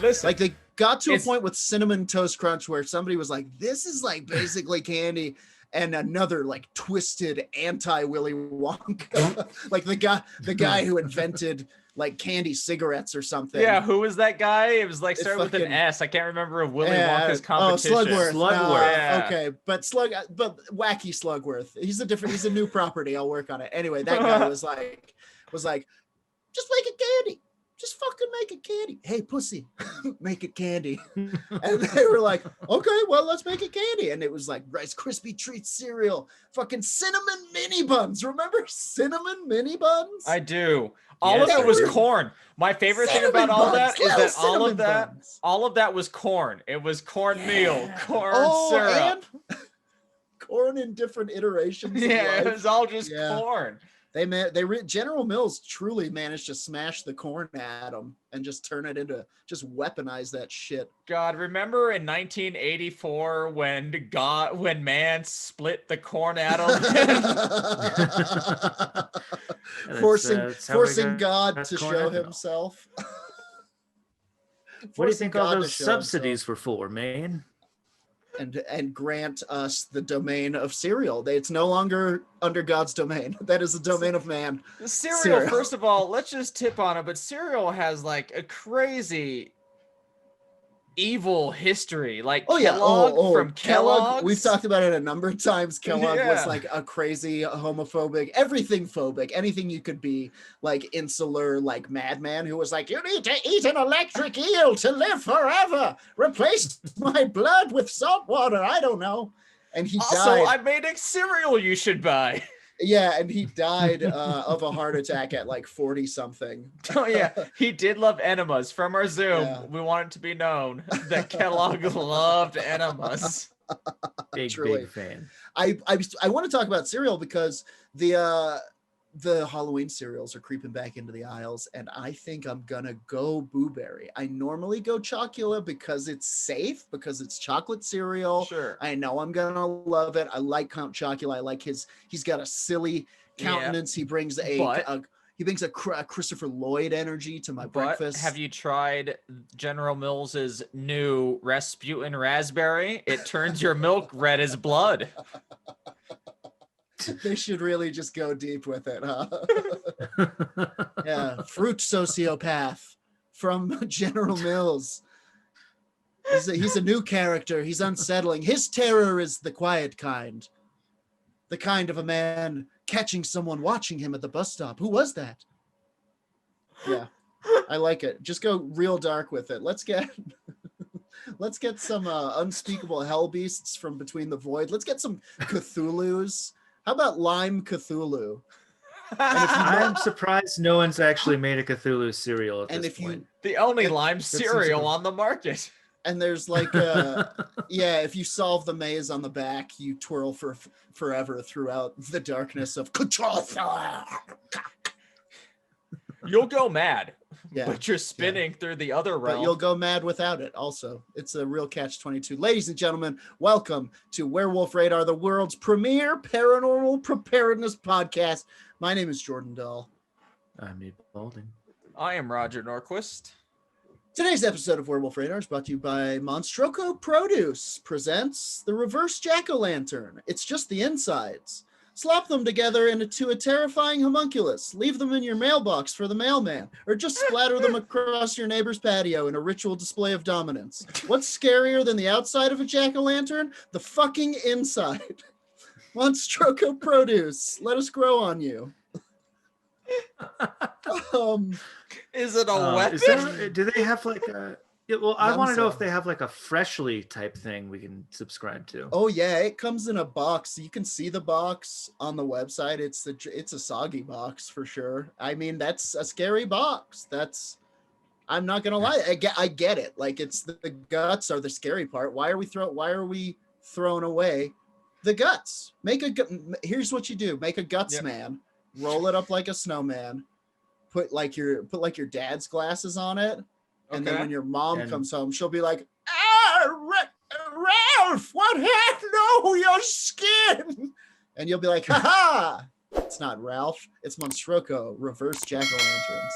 Listen, Like they got to a point with Cinnamon Toast Crunch where somebody was like, this is like basically candy. And another like twisted anti-Willy Wonka, like the guy who invented like candy cigarettes or something. Yeah, who was that guy? It was like started with an S. I can't remember of Willy Wonka's competition. Oh, Slugworth. Yeah. Okay, but Wacky Slugworth. He's a new property. I'll work on it. Anyway, that guy was like, just make it candy. Just fucking make it candy. Hey, pussy, make it candy. And they were like, okay, well, let's make it candy. And it was like Rice Krispie Treat cereal, fucking cinnamon mini buns. Remember cinnamon mini buns? I do. All of it was corn. My favorite thing about all that is that all of that was corn. It was cornmeal, corn syrup. And corn in different iterations. Yeah, it was all just corn. General Mills truly managed to smash the corn atom and just turn it into, just weaponize that shit. God, remember in 1984 when man split the corn atom? forcing God to show himself. What do you think all those subsidies were for, man? And grant us the domain of cereal. It's no longer under God's domain. That is the domain of man. Cereal, first of all, let's just tip on it, but cereal has like a crazy evil history. Like Kellogg from Kellogg's. We've talked about it a number of times. Kellogg was like a crazy homophobic, everything phobic, anything you could be, like insular, like madman who was like, you need to eat an electric eel to live forever. Replace my blood with salt water. I don't know. And he died. Also, I made a cereal you should buy. Yeah, and he died of a heart attack at like 40 something. Oh yeah, he did love enemas. From our Zoom, we want it to be known that Kellogg loved enemas. Big fan. I want to talk about cereal because the Halloween cereals are creeping back into the aisles, and I think I'm gonna go Blueberry. I normally go Chocula because it's safe, because it's chocolate cereal. Sure. I know I'm gonna love it. I like Count Chocula. I like he's got a silly countenance. He brings a Christopher Lloyd energy to my breakfast. Have you tried General Mills's new Rasputin Raspberry? It turns your milk red as blood. They should really just go deep with it, huh? Yeah, fruit sociopath from General Mills. He's a new character. He's unsettling. His terror is the quiet kind. The kind of a man catching someone watching him at the bus stop. Who was that? Yeah, I like it. Just go real dark with it. Let's get some unspeakable hell beasts from between the void. Let's get some Cthulhu's. How about Lime Cthulhu? I'm surprised no one's actually made a Cthulhu cereal at this point. The only lime cereal on the market. And there's like, if you solve the maze on the back, you twirl for forever throughout the darkness of Cthulhu. You'll go mad, but you're spinning through the other realm. But you'll go mad without it also. It's a real catch-22. Ladies and gentlemen, welcome to Werewolf Radar, the world's premier paranormal preparedness podcast. My name is Jordan Dahl. I'm Nate Balding. I am Roger Norquist. Today's episode of Werewolf Radar is brought to you by Monstroco Produce presents the reverse jack-o'-lantern. It's just the insides. Slap them together into a terrifying homunculus. Leave them in your mailbox for the mailman, or just splatter them across your neighbor's patio in a ritual display of dominance. What's scarier than the outside of a jack-o'-lantern? The fucking inside. Monstroco Produce. Let us grow on you. Is it a weapon? Do they have like a... Yeah, well, I want to know if they have like a freshly type thing we can subscribe to. Oh yeah, it comes in a box. You can see the box on the website. It's a soggy box for sure. I mean, that's a scary box. I'm not gonna lie. I get it. Like it's the guts are the scary part. Why are we throwing away the guts? Here's what you do. Make a guts man. Roll it up like a snowman. Put like your dad's glasses on it. And then when your mom comes home, she'll be like, Ralph, what happened? No, your skin. And you'll be like, ha! It's not Ralph. It's Monstroco, reverse jack-o'-lanterns.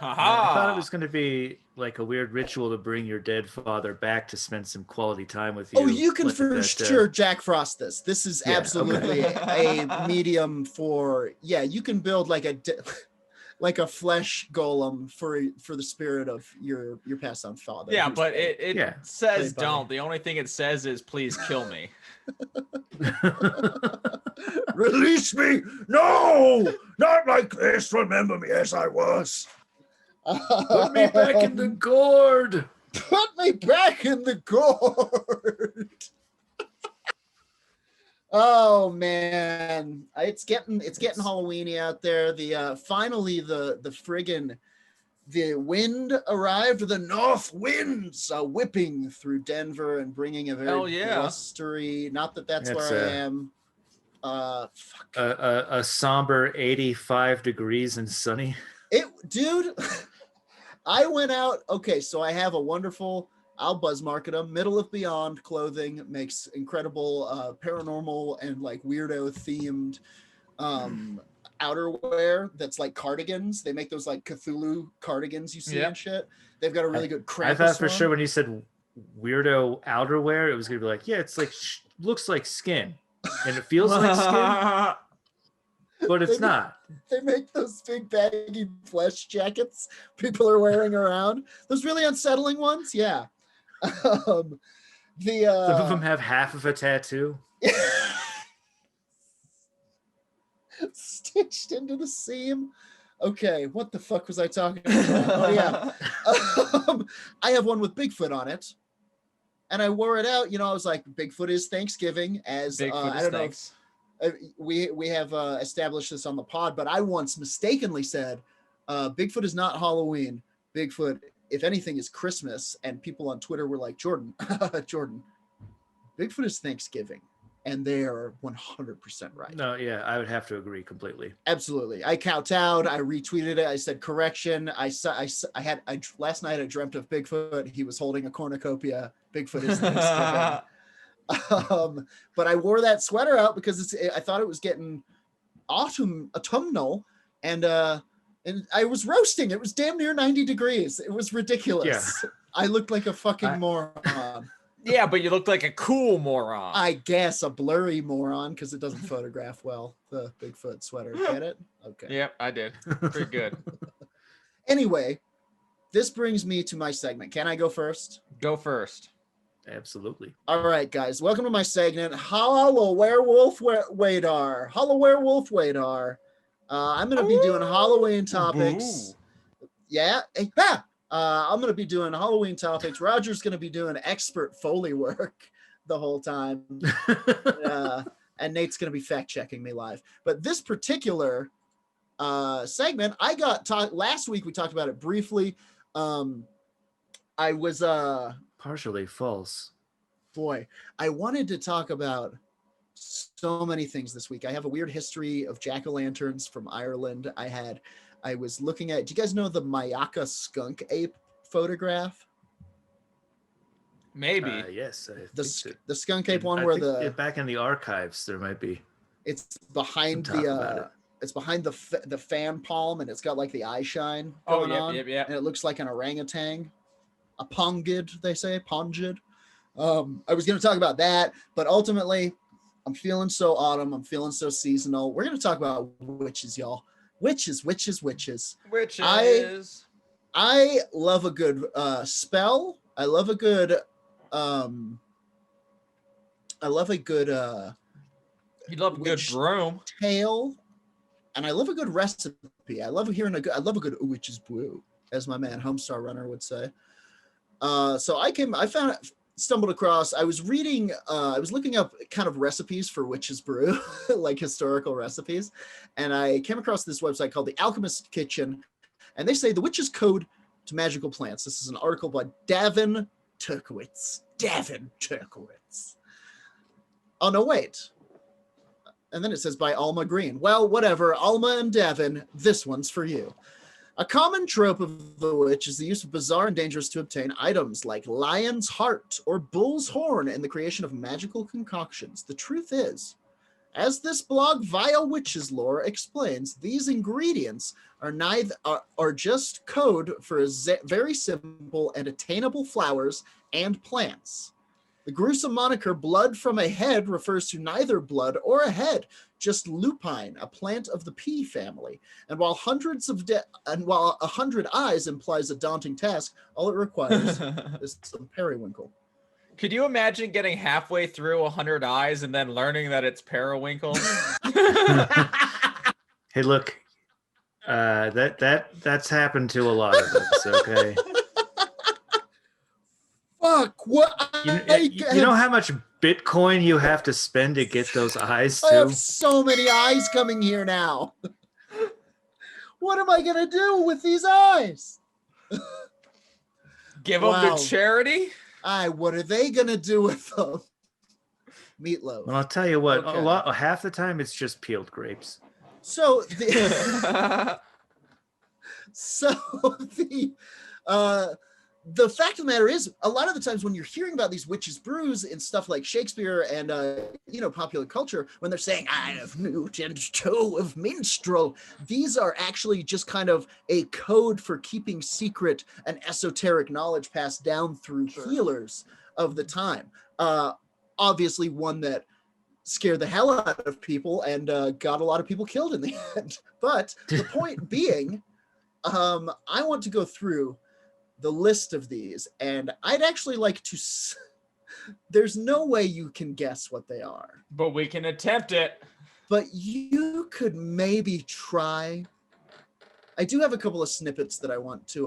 I thought it was going to be like a weird ritual to bring your dead father back to spend some quality time with you. Oh, you can for sure Jack Frost this. This is absolutely a medium for, you can build like a flesh golem for the spirit of your passed on father. Yeah, but it says don't. The only thing it says is please kill me. Release me! No! Not like this. Remember me as I was. Put me back in the gourd. Put me back in the gourd. Oh man, it's getting Halloweeny out there. Finally the wind arrived. The north winds are whipping through Denver and bringing a very blustery. Not that that's where I am. A somber 85 degrees and sunny. Dude. I went out. Okay, so I have a wonderful. I'll buzz market them. Middle of Beyond clothing makes incredible paranormal and like weirdo themed outerwear that's like cardigans. They make those like Cthulhu cardigans you see and shit. They've got a really good Krampus. I thought for sure when you said weirdo outerwear, it was gonna be like, it's like looks like skin and it feels like skin. But it's not. They make those big baggy flesh jackets people are wearing around. Those really unsettling ones. Yeah. Some of them have half of a tattoo. Stitched into the seam. Okay, what the fuck was I talking about? Oh yeah. I have one with Bigfoot on it. And I wore it out. I was like, Bigfoot is Thanksgiving. As Bigfoot I don't know. We have established this on the pod, but I once mistakenly said Bigfoot is not Halloween. Bigfoot, if anything, is Christmas. And people on Twitter were like, Jordan, Bigfoot is Thanksgiving. And they are 100% right. No, yeah, I would have to agree completely. Absolutely. I kowtowed. I retweeted it. I said correction. Last night I dreamt of Bigfoot. He was holding a cornucopia. Bigfoot is Thanksgiving. But I wore that sweater out because I thought it was getting autumnal, and I was roasting. It was damn near 90 degrees. It was ridiculous. Yeah. I looked like a fucking moron. Yeah, but you looked like a cool moron. I guess a blurry moron because it doesn't photograph well, the Bigfoot sweater. Get it? Okay. Yep, I did. Pretty good. Anyway, this brings me to my segment. Can I go first? Go first. Absolutely. All right, guys. Welcome to my segment. Hello, Werewolf Radar. Hello, Werewolf Radar. I'm going to be doing Halloween topics. Boo. Yeah. I'm going to be doing Halloween topics. Roger's going to be doing expert Foley work the whole time. And Nate's going to be fact-checking me live. But this particular segment, I got last week. We talked about it briefly. I was... partially false. Boy, I wanted to talk about so many things this week. I have a weird history of jack-o'-lanterns from Ireland. I was looking at, do you guys know the Mayaka skunk ape photograph? Maybe. Yes. The skunk ape one where back in the archives there might be. It's behind it's behind the fan palm, and it's got like the eye shine going on. And it looks like an orangutan. A pongid, they say, pongid. I was going to talk about that, but ultimately, I'm feeling so autumn. I'm feeling so seasonal. We're going to talk about witches, y'all. Witches. I love a good spell. I love a good. You love a good broom tale, and I love a good recipe. I love a good witch's brew, as my man Homestar Runner would say. So I stumbled across, I was reading, I was looking up kind of recipes for witch's brew, like historical recipes. And I came across this website called The Alchemist Kitchen. And they say the witch's code to magical plants. This is an article by Davin Turkowitz. Oh, no, wait. And then it says by Alma Green. Well, whatever. Alma and Davin, this one's for you. A common trope of the witch is the use of bizarre and dangerous to obtain items like lion's heart or bull's horn in the creation of magical concoctions. The truth is, As this blog Vile Witches Lore explains, these ingredients are just code for very simple and attainable flowers and plants. The gruesome moniker "blood from a head" refers to neither blood or a head, just lupine, a plant of the pea family. And while 100 eyes implies a daunting task, all it requires is some periwinkle. Could you imagine getting halfway through 100 eyes and then learning that it's periwinkle? Hey, look, that's happened to a lot of us. Okay. Fuck! What? You know how much Bitcoin you have to spend to get those eyes too? I have so many eyes coming here now. What am I gonna do with these eyes? Give them to charity? What are they gonna do with them? Meatloaf. Well, I'll tell you what. Okay. Half the time it's just peeled grapes. So the fact of the matter is, a lot of the times when you're hearing about these witches' brews and stuff like Shakespeare and popular culture, when they're saying "eye of newt and toe of minstrel," these are actually just kind of a code for keeping secret and esoteric knowledge passed down through healers of the time. Obviously, one that scared the hell out of people and got a lot of people killed in the end. But the point being, I want to go through the list of these, and I'd actually like to there's no way you can guess what they are, but we can attempt it. But you could maybe try. I do have a couple of snippets that I want to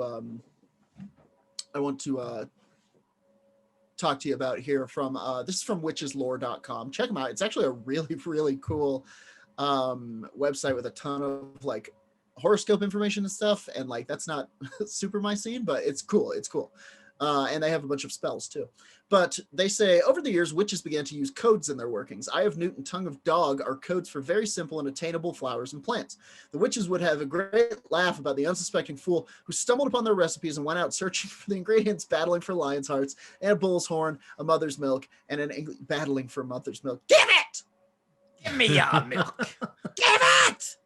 talk to you about here from this is from witcheslore.com. Check them out. It's actually a really, really cool website with a ton of like horoscope information and stuff, and like that's not super my scene, but it's cool. And they have a bunch of spells too. But they say, over the years, witches began to use codes in their workings. Eye of newt and tongue of dog are codes for very simple and attainable flowers and plants. The witches would have a great laugh about the unsuspecting fool who stumbled upon their recipes and went out searching for the ingredients, battling for lion's hearts and a bull's horn, a mother's milk, and battling for mother's milk. Give it! Give me your milk. Give it!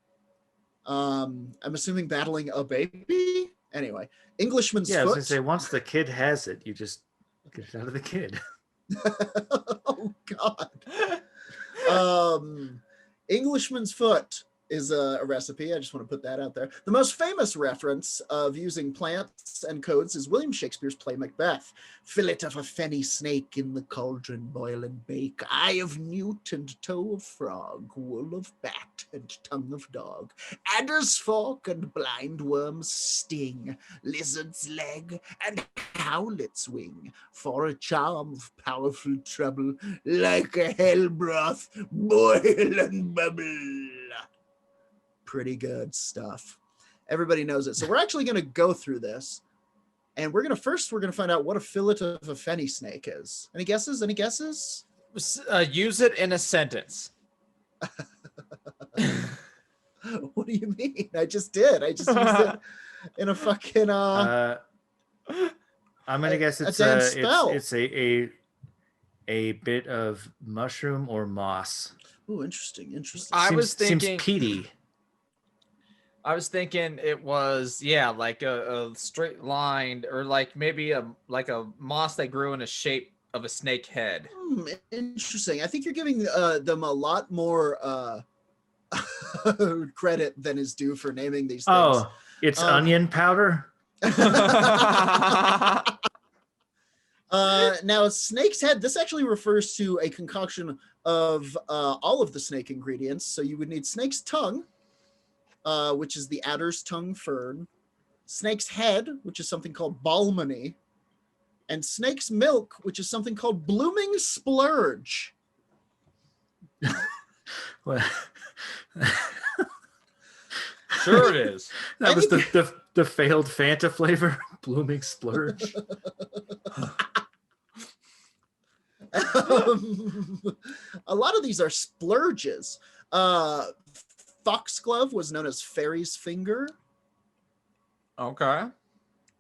I'm assuming battling a baby. Anyway, Englishman's foot. I was gonna say, once the kid has it, you just get it out of the kid. Oh God. Englishman's foot is a recipe. I just want to put that out there. The most famous reference of using plants and codes is William Shakespeare's play Macbeth. Fillet of a fenny snake in the cauldron, boil and bake. Eye of newt and toe of frog, wool of bat and tongue of dog. Adder's fork and blind worm's sting. Lizard's leg and howlet's wing. For a charm of powerful trouble, like a hell broth, boil and bubble. Pretty good stuff. Everybody knows it. So we're actually going to go through this, and we're going to find out what a fillet of a fenny snake is. Any guesses? Use it in a sentence. What do you mean? I just did. I just used it in a fucking I'm gonna guess it's a bit of mushroom or moss. Oh, interesting. Seems peaty. I was thinking it was, like a straight line, or like maybe a moss that grew in a shape of a snake head. Interesting. I think you're giving them a lot more credit than is due for naming these things. Oh, it's onion powder? Now, snake's head, this actually refers to a concoction of all of the snake ingredients. So you would need snake's tongue, which is the adder's tongue fern, snake's head, which is something called balmony, and snake's milk, which is something called blooming splurge. Well, sure it is. That was the failed Fanta flavor, blooming splurge. A lot of these are splurges. Foxglove was known as fairy's finger. Okay.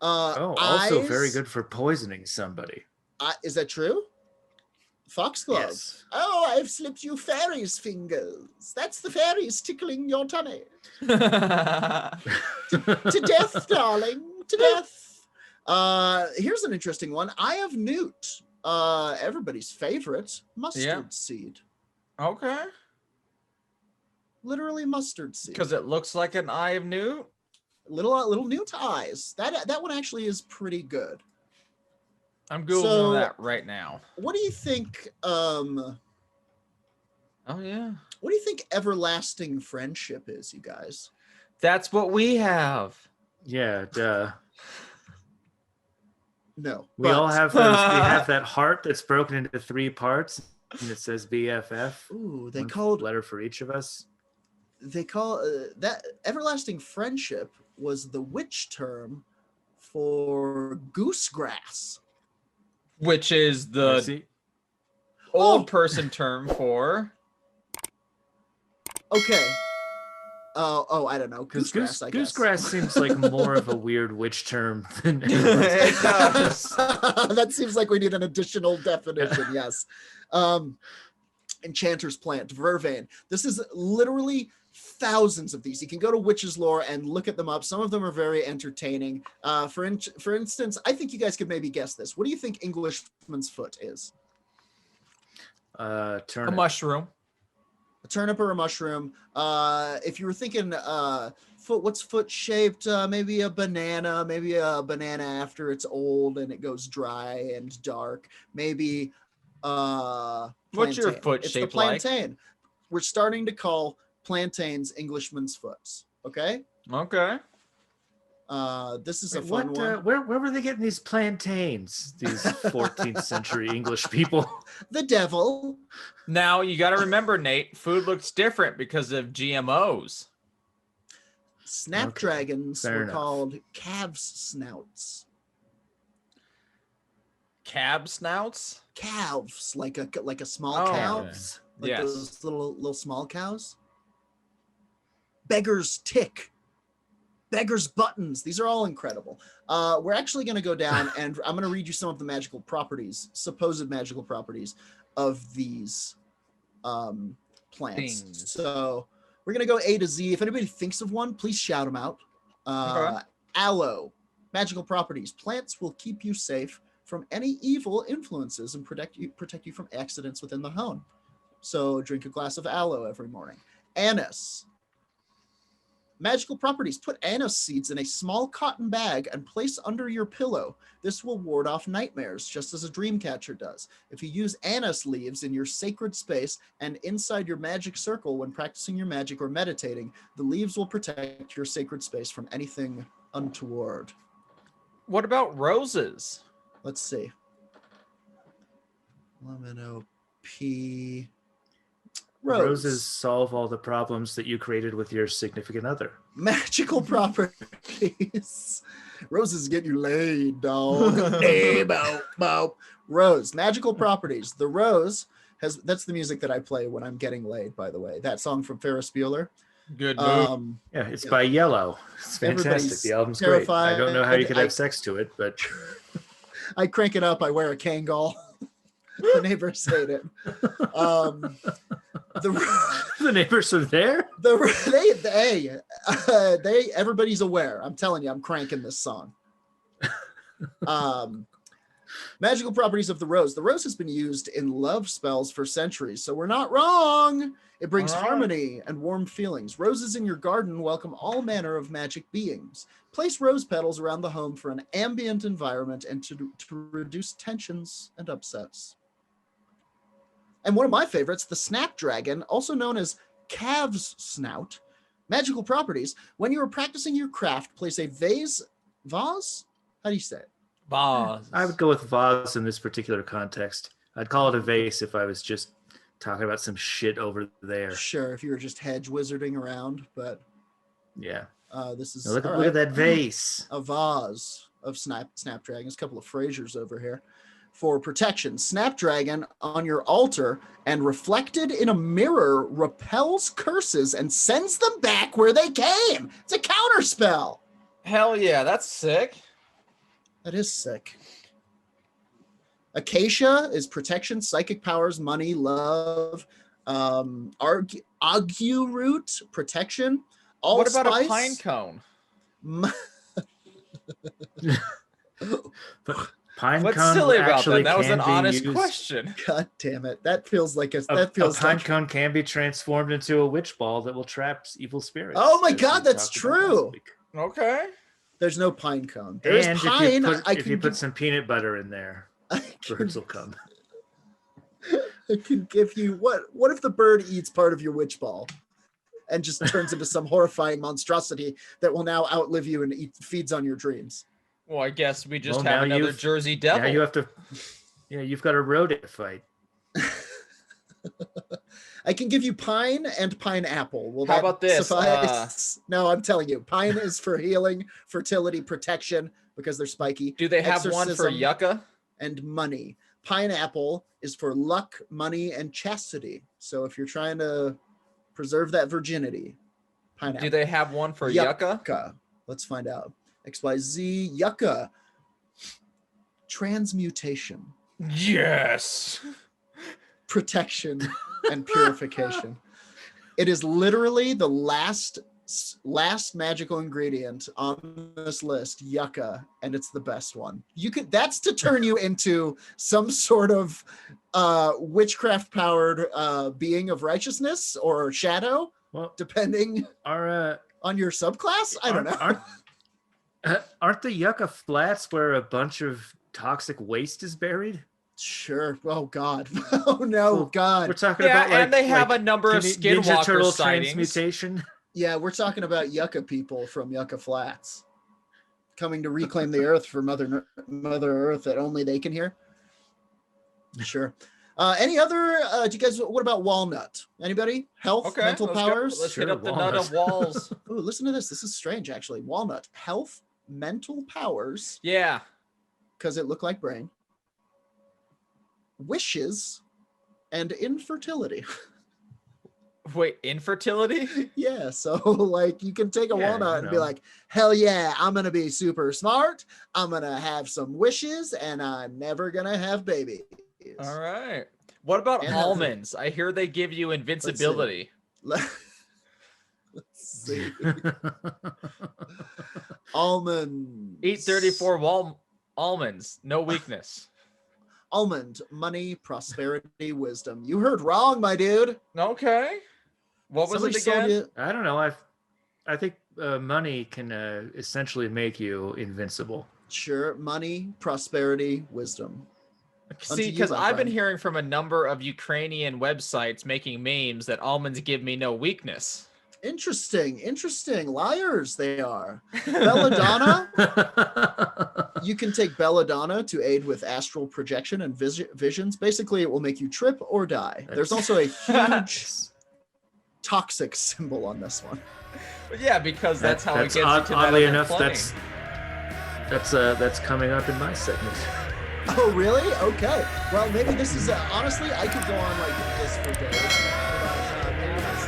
Also very good for poisoning somebody. Is that true? Foxglove. Yes. Oh, I've slipped you fairy's fingers. That's the fairies tickling your tummy. Oh, To death, darling. To death. Here's an interesting one. Eye of Newt. Everybody's favorite. Mustard seed. okay. Literally mustard seed. Because it looks like an eye of Newt. Little Newt eyes. That one actually is pretty good. I'm Googling that right now. What do you think? Oh yeah. What do you think everlasting friendship is, you guys? That's what we have. Yeah, duh. No. We all have those. We have that heart that's broken into 3 parts, and it says BFF. Ooh, One letter for each of us. They call that everlasting friendship was the witch term for goosegrass. Which is the old person term for. Okay. I don't know. Goosegrass, I guess. Goosegrass seems like more of a weird witch term than It does. That seems like we need an additional definition. Yes. Enchanter's plant, vervain. This is literally thousands of these. You can go to Witch's Lore and look at them up. Some of them are very entertaining. For instance, I think you guys could maybe guess this. What do you think Englishman's foot is? Turnip. A mushroom. A turnip or a mushroom. If you were thinking what's foot shaped? Maybe a banana after it's old and it goes dry and dark. Maybe What's your foot it's shaped the plantain. Like? We're starting to call plantains Englishman's foots. Okay. Okay. This is a fun one. Where were they getting these plantains? These 14th century English people. The devil. Now you got to remember, Nate. Food looks different because of GMOs. Snapdragons were called calves snouts. Cab snouts? Calves, like a small cow. Okay. Like yes. those little small cows. Beggar's tick. Beggar's buttons. These are all incredible. We're actually going to go down and I'm going to read you some of the magical properties, supposed magical properties of these plants. Things. So we're going to go A to Z. If anybody thinks of one, please shout them out. Okay. Aloe. Magical properties. Plants will keep you safe from any evil influences and protect you from accidents within the home. So drink a glass of aloe every morning. Anise. Magical properties. Put anise seeds in a small cotton bag and place under your pillow. This will ward off nightmares, just as a dream catcher does. If you use anise leaves in your sacred space and inside your magic circle when practicing your magic or meditating, the leaves will protect your sacred space from anything untoward. What about roses? Let's see. Lemon P. Roses solve all the problems that you created with your significant other. Magical properties. Roses get you laid, dog. Hey, bow, bow. Rose. Magical properties. The rose has. That's the music that I play when I'm getting laid. By the way, that song from Ferris Bueller. Good move. Yeah, it's by Yellow. It's fantastic. The album's great. I don't know how you could have sex to it, but I crank it up. I wear a Kangol. The neighbors hate it. The neighbors are there. Everybody's aware. I'm telling you, I'm cranking this song. Magical properties of the rose. The rose has been used in love spells for centuries, so we're not wrong. It brings harmony and warm feelings. Roses in your garden welcome all manner of magic beings. Place rose petals around the home for an ambient environment and to reduce tensions and upsets. And one of my favorites, the snapdragon, also known as calf's snout. Magical properties. When you are practicing your craft, place a vase? How do you say it? Vase. I would go with vase in this particular context. I'd call it a vase if I was just talking about some shit over there. Sure, if you were just hedge wizarding around, but yeah. This is now look at that vase. A vase of snapdragons. A couple of Frasers over here. For protection, snapdragon on your altar and reflected in a mirror repels curses and sends them back where they came. It's a counter spell. Hell yeah, that's sick. That is sick. Acacia is protection, psychic powers, money, love. Ague root, protection. What about Allspice, a pine cone? But pine What's cone silly about actually that? That was can an be honest used- question. God damn it! That feels like a A pine like. cone can be transformed into a witch ball that will trap evil spirits. Oh my as God, we that's talked about last true. week. Okay. There's no pine cone. There's And pine. if you put some peanut butter in there, birds will come. I can give you what if the bird eats part of your witch ball and just turns into some horrifying monstrosity that will now outlive you and feeds on your dreams? Well, I guess we just Well, have now another Jersey Devil. Now you have to. Yeah, you've got a rodent to fight. I can give you pine and pineapple. Will How that about this? suffice? No, I'm telling you, pine is for healing, fertility, protection because they're spiky. Do they have one for exorcism, yucca? and money? Pineapple is for luck, money, and chastity. So if you're trying to preserve that virginity, pineapple. Do they have one for yucca? Yucca. Let's find out. XYZ yucca. Transmutation, Yes. protection, and purification. It is literally the last magical ingredient on this list, yucca, and it's the best one. That's to turn you into some sort of witchcraft powered being of righteousness or shadow, Well, depending on your subclass. I don't know. Aren't the yucca flats where a bunch of toxic waste is buried? Sure. Oh God. Oh no, Well, God. We're talking Yeah, about like, and they have like a number of Ninja skinwalker Turtle sightings. transmutation. Yeah, we're talking about yucca people from Yucca Flats coming to reclaim the earth for Mother Earth that only they can hear. Sure. Any other? Do you guys? What about walnut? Anybody? Health, Okay, mental let's go. powers. Let's Sure, hit up the walnut. nut of walls. Ooh, listen to this. This is strange, actually. Walnut, health, mental powers, Yeah. because it looked like brain. Wishes, and infertility. Wait, infertility? Yeah, so like you can take a Yeah, walnut you and be know. like, hell yeah, I'm gonna be super smart. I'm gonna have some wishes, and I'm never gonna have babies. All right. What about And- almonds? I hear they give you invincibility. Let's see. Almond. Eat 34 almonds. No weakness. Almond, money, prosperity, wisdom. You heard wrong, my dude. Okay. What was Somebody it sold again? you- I don't know. I think money can essentially make you invincible. Sure, money, prosperity, wisdom. See, Unto you, because my I've been friend. heering from a number of Ukrainian websites making memes that almonds give me no weakness. Interesting. Liars they are. Belladonna. You can take belladonna to aid with astral projection and visions. Basically, it will make you trip or die. There's also a huge toxic symbol on this one. But yeah, because that's how it gets you to that oddly other enough, plane. that's coming up in my segment. Oh, really? Okay. Well, maybe this is honestly, I could go on like this for days. But, maybe this